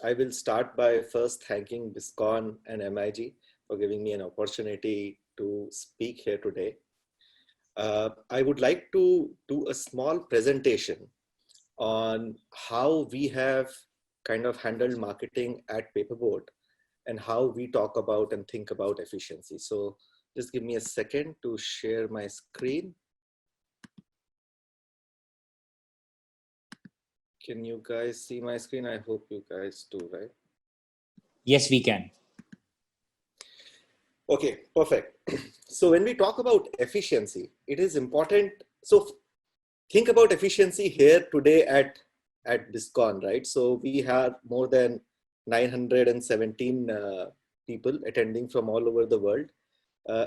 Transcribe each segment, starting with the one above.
I will start by first thanking BISCON and MIG for giving me an opportunity to speak here today. I would like to do a small presentation on how we have kind of handled marketing at Paperboat and how we talk about and think about efficiency. So just give me a second to share my screen. Can you guys see my screen? I hope you guys do, right? Yes, we can. Okay, perfect. So when we talk about efficiency, it is important. So think about efficiency here today at BISCON, right? So we have more than 917 people attending from all over the world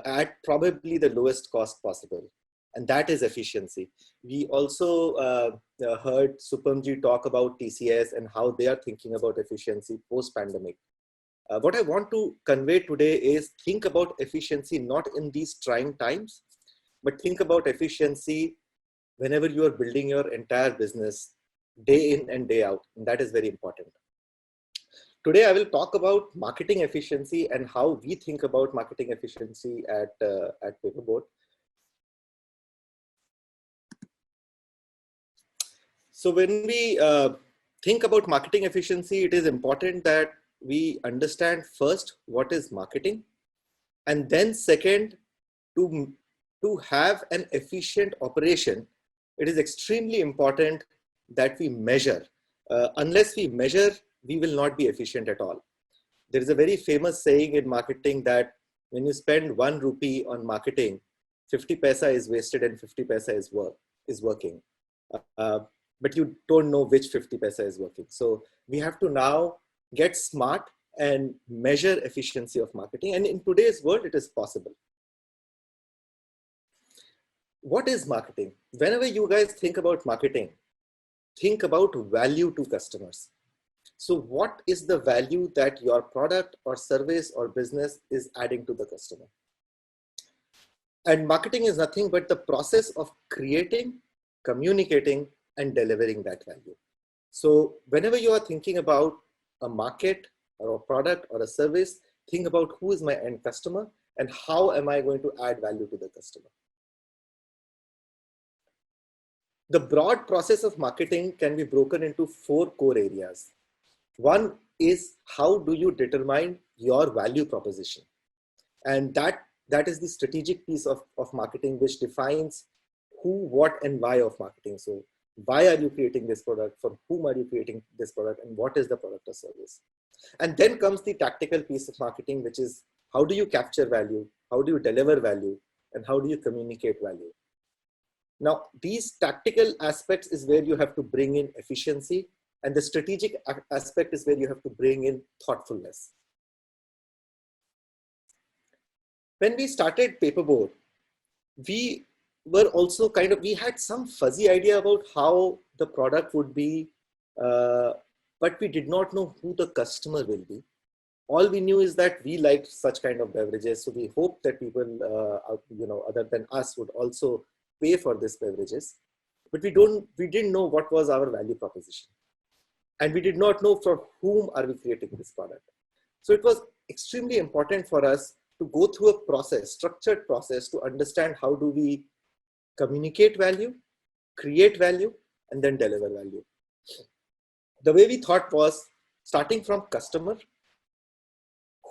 at probably the lowest cost possible. And that is efficiency. We also heard Supamji talk about TCS and how they are thinking about efficiency post-pandemic. What I want to convey today is think about efficiency not in these trying times, but think about efficiency whenever you are building your entire business day in and day out. And that is very important. Today, I will talk about marketing efficiency and how we think about marketing efficiency at Paperboat. So when we think about marketing efficiency, it is important that we understand first what is marketing, and then second, to have an efficient operation, it is extremely important that we measure. Unless we measure, we will not be efficient at all. There is a very famous saying in marketing that when you spend 1 rupee on marketing, 50 paisa is wasted and 50 paisa is working. But you don't know which 50 paisa is working. So we have to now get smart and measure efficiency of marketing. And in today's world, it is possible. What is marketing? Whenever you guys think about marketing, think about value to customers. So what is the value that your product or service or business is adding to the customer? And marketing is nothing but the process of creating, communicating, and delivering that value. So whenever you are thinking about a market or a product or a service, think about who is my end customer and how am I going to add value to the customer. The broad process of marketing can be broken into 4 core areas. One is how do you determine your value proposition? And that is the strategic piece of marketing, which defines who, what, and why of marketing. So why are you creating this product? For whom are you creating this product? And what is the product or service? And then comes the tactical piece of marketing, which is how do you capture value? How do you deliver value? And how do you communicate value? Now, these tactical aspects is where you have to bring in efficiency, and the strategic aspect is where you have to bring in thoughtfulness. When we started Paperboat, we were also we had some fuzzy idea about how the product would be, but we did not know who the customer will be. All we knew is that we liked such kind of beverages. So we hoped that people, other than us would also pay for these beverages, but we didn't know what was our value proposition. And we did not know for whom are we creating this product. So it was extremely important for us to go through a process, structured process, to understand how do we communicate value, create value, and then deliver value. The way we thought was starting from customer.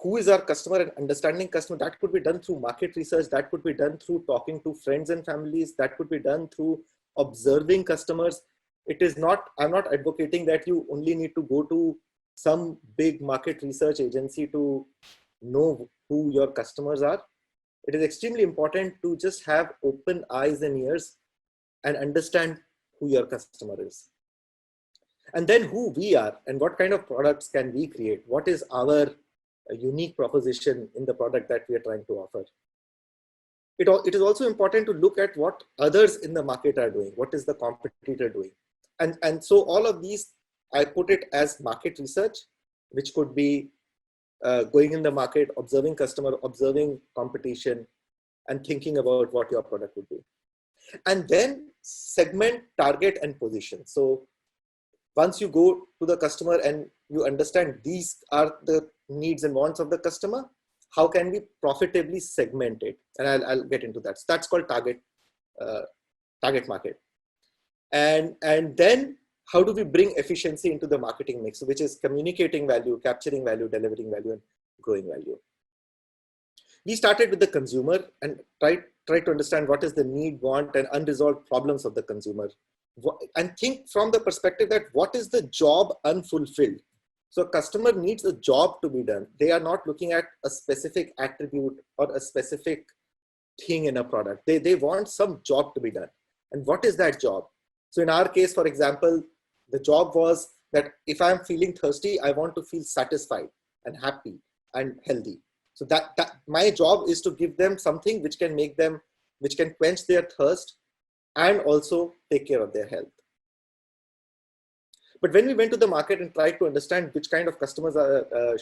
Who is our customer and understanding customer? That could be done through market research. That could be done through talking to friends and families. That could be done through observing customers. It is not, I'm not advocating that you only need to go to some big market research agency to know who your customers are. It is extremely important to just have open eyes and ears and understand who your customer is. And then who we are and what kind of products can we create? What is our unique proposition in the product that we are trying to offer? It is also important to look at what others in the market are doing. What is the competitor doing? And so all of these, I put it as market research, which could be going in the market, observing customer, observing competition, and thinking about what your product would be. And then segment, target, and position. So once you go to the customer and you understand these are the needs and wants of the customer, how can we profitably segment it? And I'll get into that. So that's called target market. And then how do we bring efficiency into the marketing mix, which is communicating value, capturing value, delivering value, and growing value. We started with the consumer and tried to understand what is the need, want, and unresolved problems of the consumer. And think from the perspective that what is the job unfulfilled? So a customer needs a job to be done. They are not looking at a specific attribute or a specific thing in a product. They want some job to be done. And what is that job? So in our case, for example, the job was that if I'm feeling thirsty, I want to feel satisfied and happy and healthy. So that my job is to give them something which can quench their thirst and also take care of their health. But when we went to the market and tried to understand which kind of customers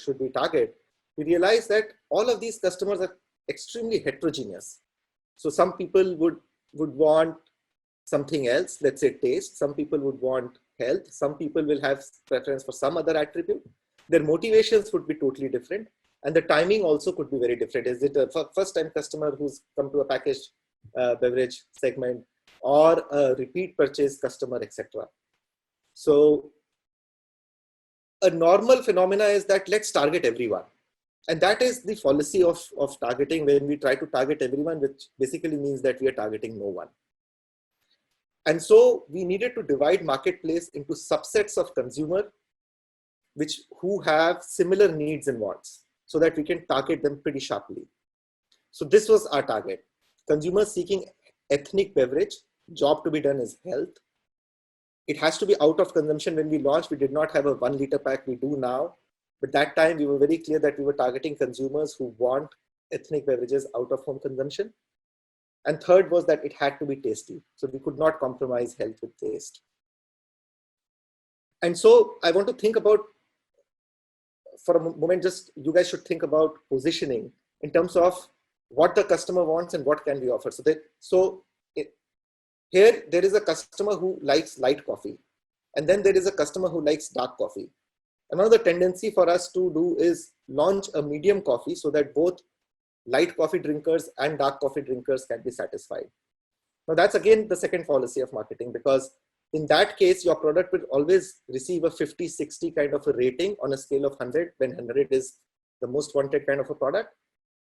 should we target, we realized that all of these customers are extremely heterogeneous. So some people would want something else, let's say taste. Some people would want health. Some people will have preference for some other attribute. Their motivations would be totally different. And the timing also could be very different. Is it a first-time customer who's come to a packaged beverage segment, or a repeat purchase customer, etc.? So a normal phenomena is that let's target everyone. And that is the policy of targeting, when we try to target everyone, which basically means that we are targeting no one. And so we needed to divide marketplace into subsets of consumer who have similar needs and wants, so that we can target them pretty sharply. So this was our target. Consumers seeking ethnic beverage, job to be done is health. It has to be out of consumption. When we launched, we did not have a 1 liter pack, we do now. But that time we were very clear that we were targeting consumers who want ethnic beverages out of home consumption. And third was that it had to be tasty. So we could not compromise health with taste. And so I want to think about, for a moment, just you guys should think about positioning in terms of what the customer wants and what can we offer. Here there is a customer who likes light coffee, and then there is a customer who likes dark coffee. Another tendency for us to do is launch a medium coffee so that both light coffee drinkers and dark coffee drinkers can be satisfied. Now that's again the second policy of marketing, because in that case, your product will always receive a 50-60 kind of a rating on a scale of 100, when 100 is the most wanted kind of a product.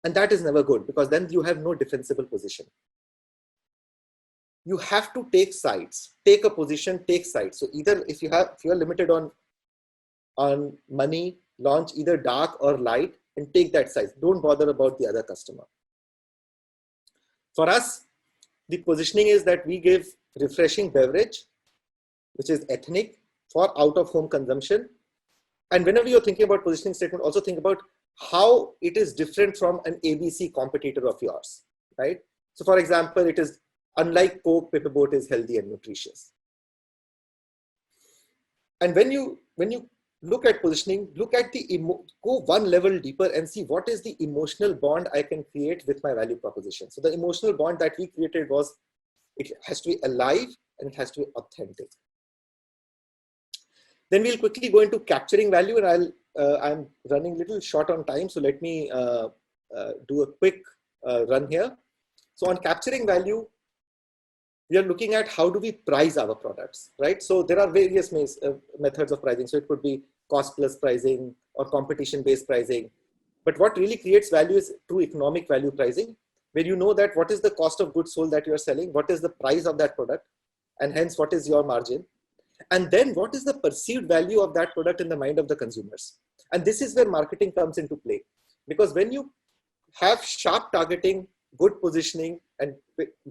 And that is never good, because then you have no defensible position. You have to take sides, take a position, take sides. So either if you're limited on money, launch either dark or light and take that size. Don't bother about the other customer. For us, the positioning is that we give refreshing beverage, which is ethnic, for out of home consumption. And whenever you're thinking about positioning statement, also think about how it is different from an ABC competitor of yours, right? So for example, it is unlike Coke, Paperboat is healthy and nutritious. And when you look at positioning, look at go one level deeper and see what is the emotional bond I can create with my value proposition. So the emotional bond that we created was, it has to be alive and it has to be authentic. Then we'll quickly go into capturing value, and I'm running a little short on time, so let me do a quick run here. So on capturing value, we are looking at how do we price our products, right? So there are various methods of pricing. So it could be cost plus pricing or competition-based pricing. But what really creates value is true economic value pricing, where you know that what is the cost of goods sold that you are selling, what is the price of that product, and hence what is your margin. And then what is the perceived value of that product in the mind of the consumers. And this is where marketing comes into play. Because when you have sharp targeting, good positioning, and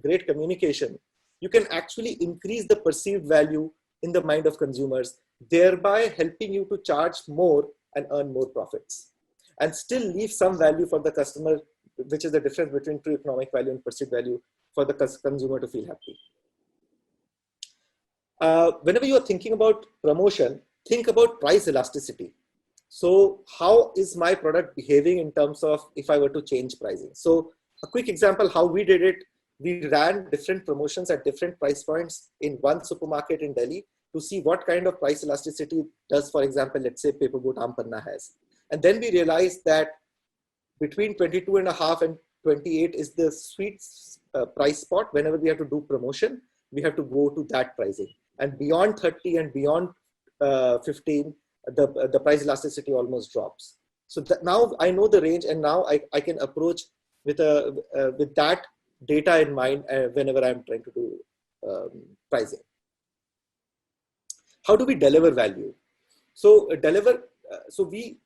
great communication, you can actually increase the perceived value in the mind of consumers, thereby helping you to charge more and earn more profits, and still leave some value for the customer, which is the difference between true economic value and perceived value, for the consumer to feel happy. Whenever you are thinking about promotion, think about price elasticity. So how is my product behaving in terms of if I were to change pricing? So a quick example how we did it, we ran different promotions at different price points in one supermarket in Delhi, to see what kind of price elasticity does, for example, let's say Paperboat Aam Panna has. And then we realized that between 22.5 and 28 is the sweet price spot. Whenever we have to do promotion, we have to go to that pricing. And beyond 30 and beyond 15, the price elasticity almost drops. So that now I know the range, and now I can approach with that data in mind whenever I'm trying to do pricing. How do we deliver value? So so we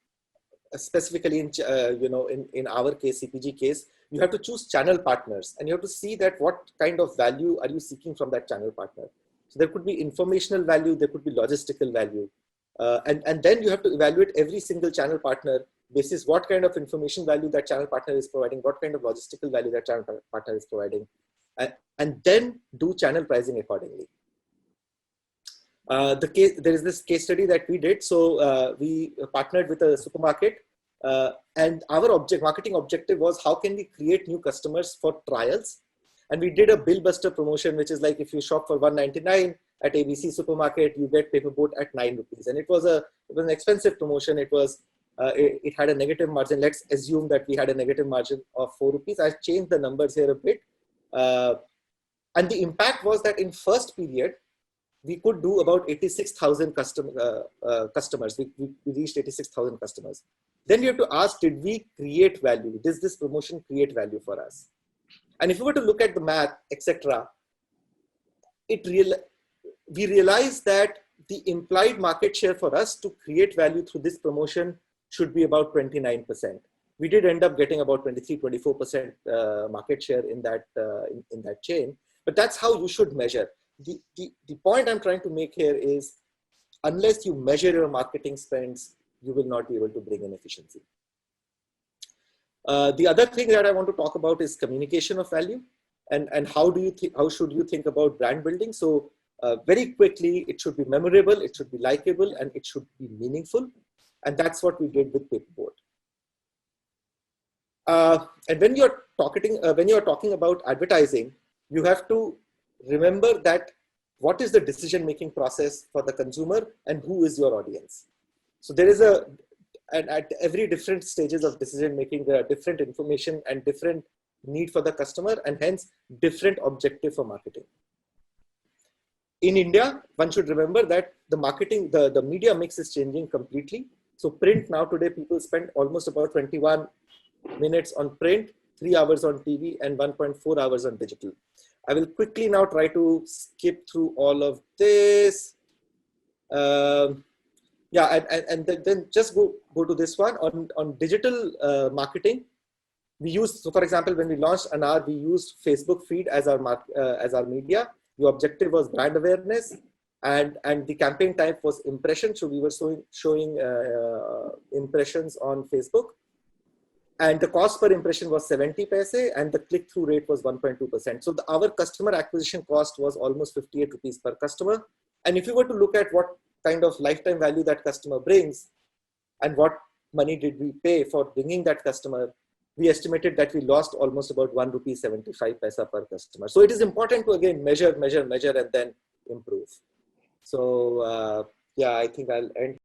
specifically in our case, CPG case, you have to choose channel partners, and you have to see that what kind of value are you seeking from that channel partner. So there could be informational value, there could be logistical value, and then you have to evaluate every single channel partner basis what kind of information value that channel partner is providing, what kind of logistical value that channel partner is providing, and then do channel pricing accordingly. There is this case study that we did. So we partnered with a supermarket, and our marketing objective was how can we create new customers for trials. And we did a bill buster promotion, which is like if you shop for $1.99 at ABC supermarket, you get Paperboat at 9 rupees. And it was an expensive promotion. It had a negative margin. Let's assume that we had a negative margin of 4 rupees. I changed the numbers here a bit. And the impact was that in first period, we could do about 86,000 customers. We reached 86,000 customers. Then you have to ask, did we create value? Does this promotion create value for us? And if you were to look at the math, etc., we realized that the implied market share for us to create value through this promotion should be about 29%. We did end up getting about 23-24% market share in that chain, but that's how you should measure. The point I'm trying to make here is, unless you measure your marketing spends, you will not be able to bring in efficiency. The other thing that I want to talk about is communication of value, and how should you think about brand building? So very quickly, it should be memorable, it should be likable, and it should be meaningful. And that's what we did with Paperboat. And when you're talking about advertising, you have to remember that what is the decision-making process for the consumer and who is your audience. So there is and at every different stages of decision-making, there are different information and different need for the customer, and hence different objective for marketing. In India, one should remember that the media mix is changing completely. So print now today, people spend almost about 21 minutes on print, 3 hours on TV, and 1.4 hours on digital. I will quickly now try to skip through all of this. And then just go to this one on digital marketing. We used, so for example, when we launched Anar, we used Facebook feed as our media. The objective was brand awareness, and the campaign type was impression. So we were showing impressions on Facebook. And the cost per impression was 70 paise, and the click-through rate was 1.2%. So our customer acquisition cost was almost 58 rupees per customer. And if you were to look at what kind of lifetime value that customer brings, and what money did we pay for bringing that customer, we estimated that we lost almost about 1.75 rupee per customer. So it is important to, again, measure, and then improve. So yeah, I think I'll end